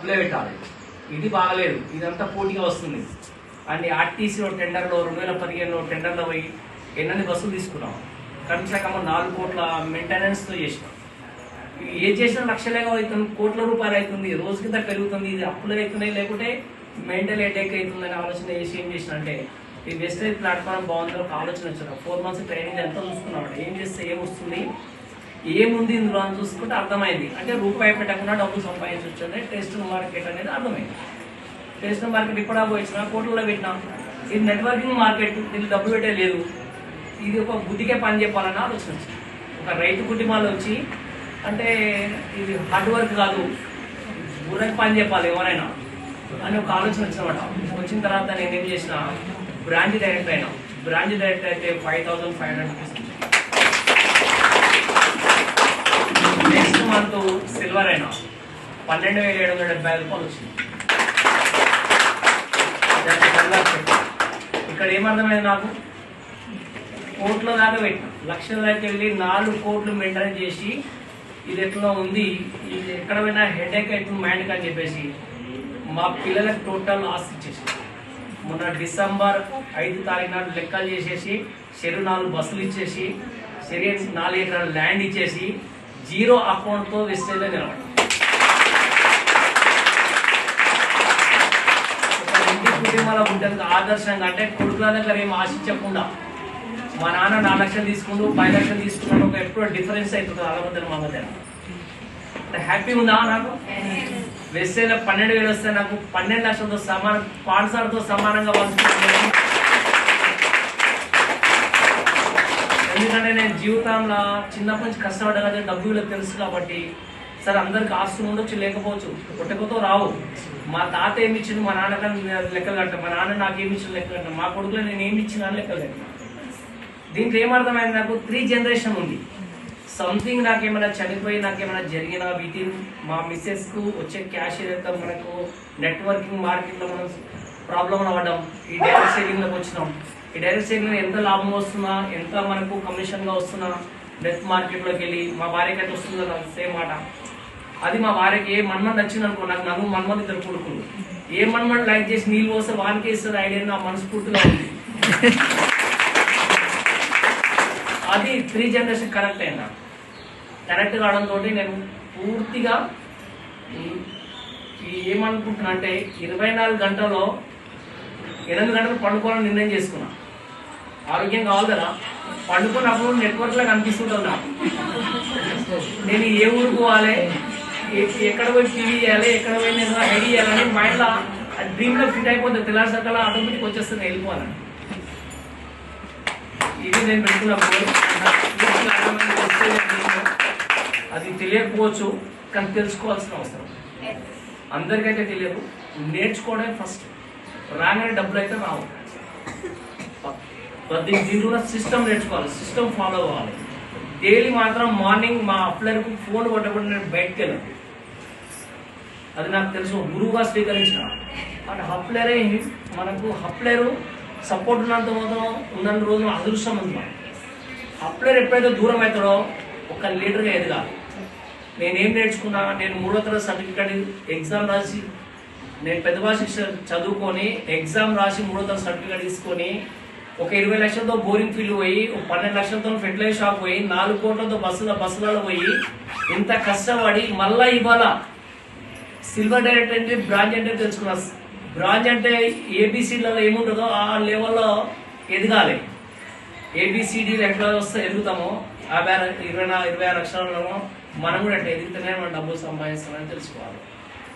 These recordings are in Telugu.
డబ్బులే పెట్టాలి. ఇది బాగలేదు, ఇదంతా పోటీగా వస్తుంది అని ఆర్టీసీలో టెండర్లో 2015లో టెండర్లో పోయి ఎన్ని బస్సులు తీసుకున్నాం. కనీసం 4 కోట్ల మెయింటెనెన్స్తో చేసినాం. ఏం చేసినా లక్షలేగా అవుతుంది, కోట్ల రూపాయలు అవుతుంది, రోజు కింద పెరుగుతుంది. ఇది అప్పులు అవుతున్నాయి, లేకుంటే మెంటల్ అటాక్ అవుతుందని ఆలోచన చేసి ఏం చేసిన అంటే ఈ వెస్టేజ్ ప్లాట్ఫామ్ బాగుందో ఒక ఆలోచన వచ్చిన 4 months ట్రైనింగ్ ఎంత చూసుకున్నాం, ఏం చేస్తే ఏమొస్తుంది, ఏముంది ఇందులో అని చూసుకుంటే అర్థమైంది. అంటే రూపాయి పెట్టకుండా డబ్బులు సంపాదించవచ్చు అంటే టెస్ట్ మార్కెట్ అనేది అర్థమైంది. టెస్ట్ మార్కెట్ ఇప్పుడు వచ్చిన కోట్లలో పెట్టినాం. ఇది నెట్వర్కింగ్ మార్కెట్, దీనికి డబ్బు పెట్టే లేదు. ఇది ఒక బుద్ధికే పని చెప్పాలని ఆలోచన వచ్చింది. ఒక రైతు కుటుంబాలు వచ్చి అంటే ఇది హార్డ్ వర్క్ కాదు, ఊరికి పని చెప్పాలి ఎవరైనా అని ఒక ఆలోచన వచ్చినమాట. వచ్చిన తర్వాత నేనేం చేసిన, బ్రాంచ్ డైరెక్టర్ అయినా. బ్రాంచ్ డైరెక్టర్ అయితే 5500 రూపీస్. నెక్స్ట్ మంత్ సిల్వర్ అయినా 12770 రూపాయలు వచ్చింది. ఇక్కడ ఏమర్థమైంది నాకు, కోట్ల దాకా పెట్టిన, లక్షల దాకా వెళ్ళి 4 కోట్లు మెయింటైన్ చేసి ఇది ఎట్లా ఉంది, ఇది ఎక్కడ పోయినా హెడేక్ అవుతుంది మైండ్కి అని చెప్పేసి మా పిల్లలకు టోటల్ ఆస్తి ఇచ్చేసి మొన్న డిసెంబర్ 5 తారీఖు నాడు లెక్కలు చేసేసి 4 బస్సులు ఇచ్చేసి 4 ఎకరాల ల్యాండ్ ఇచ్చేసి 0 అకౌంట్తో వెస్టేజ్లో నిలబడి కుటుంబాల ఉంటుంది ఆదర్శంగా. అంటే కొడుకుల దగ్గర ఏం ఆశించకుండా మా నాన్న 4 లక్షలు తీసుకుంటూ 5 లక్షలు తీసుకున్నాడు, ఒక ఎప్పుడు డిఫరెన్స్ అవుతుంది వాళ్ళ మధ్య మా మధ్య. అంటే హ్యాపీ ఉందా నాకు? వెస్టేజ్లో 12,000 వస్తే నాకు 12 లక్షలతో సమానం, పాఠశాలతో సమానంగా పంచుకుంటున్నాను. ఎందుకంటే నేను జీవితంలో చిన్నప్పటి నుంచి కష్టపడ్డా కదా, డబ్బు వీళ్ళకి తెలుసు కాబట్టి. సరే అందరికి ఆస్తులు ఉండొచ్చు, లేకపోవచ్చు, పుట్టకతో రావు. మా తాత ఏమి ఇచ్చిండు, మా నాన్నకని లెక్కలు కట్ట, మా నాన్న నాకు ఏమి ఇచ్చిన లెక్కలు కట్ట, మా కొడుకులో నేను ఏమి ఇచ్చినా లెక్కలు కట్ట. దీంట్లో ఏమర్థమైంది నాకు, 3 జనరేషన్ ఉంది. సంథింగ్ నాకేమైనా చనిపోయి నాకేమైనా జరిగినా వీటిని మా మిస్సెస్కు వచ్చే క్యాష్ ఏదైతే మనకు నెట్వర్కింగ్ మార్కెట్లో మనం ప్రాబ్లం అవ్వడం, ఈ డైరెక్ట్ సేవింగ్లోకి వచ్చినాం. ఈ డైరెక్ట్ సేవింగ్లో ఎంత లాభం వస్తున్నా, ఎంత మనకు కమిషన్గా వస్తున్నా, నెట్ మార్కెట్లోకి వెళ్ళి మా భార్యకి అయితే వస్తుందో నాకు సేమ్ మాట. అది మా భార్యకి ఏ మన్మన్ నచ్చింది అనుకో, నాకు నన్ను మన్మన్ ఇద్దరు కొడుకులు, ఏ మన్మన్ లైక్ చేసి నీళ్ళు పోస్తే వానికి ఇస్తుంది ఐడియా నా మనస్ఫూర్తిగా ఉంది. అది 3 జనరేషన్ కరెక్ట్ అయినా. కరెక్ట్ కావడంతో నేను పూర్తిగా ఏమనుకుంటున్నా అంటే 24 గంటల్లో 8 గంటలు పండుకోవాలని నిర్ణయం చేసుకున్నా. ఆరోగ్యం కావాలి కదా, పండుకున్నప్పుడు నెట్వర్క్లో కనిపిస్తుంటుంది నాకు. నేను ఏ ఊరికి పోవాలి, ఎక్కడ పోయి టీవీ చేయాలి, ఎక్కడ పోయి నేను హెడీ చేయాలని మైండ్లో డ్రీమ్లో ఫిట్ అయిపోతుంది. తెల్లారిసరికల్లా ఆటోమేటిక్ వచ్చేస్తుంది వెళ్ళిపోవాలని. ఇది నేను పెట్టుకున్నప్పుడు అది తెలియకపోవచ్చు, కానీ తెలుసుకోవాల్సిన అవసరం. అందరికైతే తెలియదు, నేర్చుకోవడమే ఫస్ట్. రాగానే డబ్బులు అయితే రావు. దీంట్లో సిస్టమ్ నేర్చుకోవాలి, సిస్టమ్ ఫాలో అవ్వాలి. డైలీ మాత్రం మార్నింగ్ మా అప్లైర్కు ఫోన్ కొట్టకుండా నేను బయటకు వెళ్ళాను. అది నాకు తెలుసు, గురువుగా స్వీకరించిన. అంటే అప్లైరే మనకు అప్లైరు సపోర్ట్ ఉన్న రోజు అదృష్టం ఉంది. అప్లైర్ ఎప్పుడైతే దూరం అవుతాడో ఒక లీడర్గా ఎదగాలి. నేనేం నేర్చుకున్నా, నేను 3వ తరగతి సర్టిఫికేట్ ఎగ్జామ్ రాసి, నేను పెద్ద భాష చదువుకొని ఎగ్జామ్ రాసి 3వ తరగతి సర్టిఫికేట్ తీసుకొని ఒక 20 లక్షలతో బోరింగ్ ఫీల్డ్ పోయి, 12 లక్షలతో ఫెర్టిలైజర్ షాప్ పోయి, 4 కోట్లతో బస్సులలో పోయి ఇంత కష్టపడి మళ్ళా ఇవాళ సిల్వర్ డైరెక్టర్ అంటే బ్రాంచ్ అంటే తెలుసుకున్నా. బ్రాంచ్ అంటే ఏబిసిడ్లలో ఏముంటుందో ఆ లెవెల్లో ఎదగాలి. ఏబిసిడీలు ఎట్లా వస్తే ఎదుగుతామో 26 లక్షలలో మనం కూడా ఎట్లా ఎదుగుతూనే మనం డబ్బులు సంపాదిస్తామని తెలుసుకోవాలి.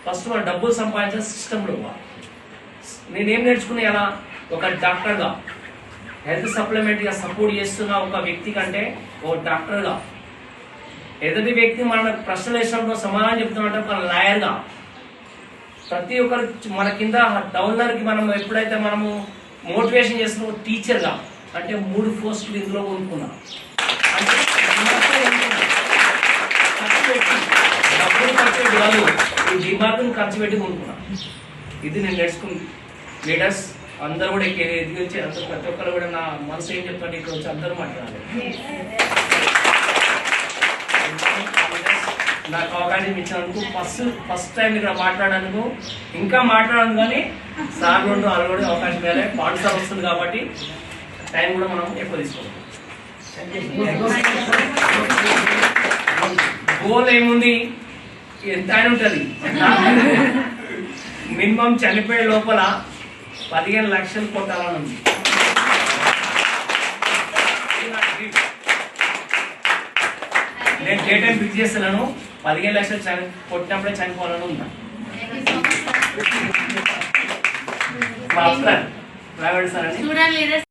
ఫస్ట్ మనం డబ్బులు సంపాదించే సిస్టంలో ఇవ్వాలి. నేనేం నేర్చుకున్నా, ఎలా ఒక డాక్టర్గా హెల్త్ సప్లిమెంట్గా సపోర్ట్ చేస్తున్న ఒక వ్యక్తి కంటే ఒక డాక్టర్గా, ఎదుటి వ్యక్తి మన ప్రశ్నలు వేసినప్పుడు సమాధానం చెప్తున్నట్టు ఒక లాయర్గా, ప్రతి ఒక్కరు మన కింద డౌన్లర్కి మనం ఎప్పుడైతే మనము మోటివేషన్ చేస్తున్నామో టీచర్గా, అంటే 3 పోస్టులు ఇందులో కొనుక్కున్నాం. అంటే డబ్బులు ఖర్చు పెట్టి కాదు, ఈ దిమాగ్ను ఖర్చు పెట్టి కొనుక్కున్నాం. ఇది నేను నేర్చుకుంది. లీడర్స్ అందరూ కూడా ఎదిగి వచ్చి అందరూ ప్రతి ఒక్కరు కూడా నా మనసు ఏం చెప్తాను ఇక్కడ వచ్చి అందరూ మాట్లాడాలి. నాకు అవకాశం ఇచ్చినందుకు ఫస్ట్ టైం ఇక్కడ మాట్లాడేందుకు ఇంకా మాట్లాడను కానీ సార్ రెండు ఆల్రెడీ అవకాశం ఇవ్వాలి. పాండ్ సార్ వస్తుంది కాబట్టి టైం కూడా మనం ఎక్కువ తీసుకోవాలి. గోల్ ఏముంది, ఎంత అయినా ఉంటుంది. మినిమం చనిపోయే లోపల 15 లక్షలు కొట్టాలని ఉంది. నేను డే టైం ఫిక్స్ చేస్తున్నాను. 15 లక్షలు కొట్టినప్పుడే చనిపోవాలని ఉందా? మా అప్లర్ ప్రైవేట్ సార్ అని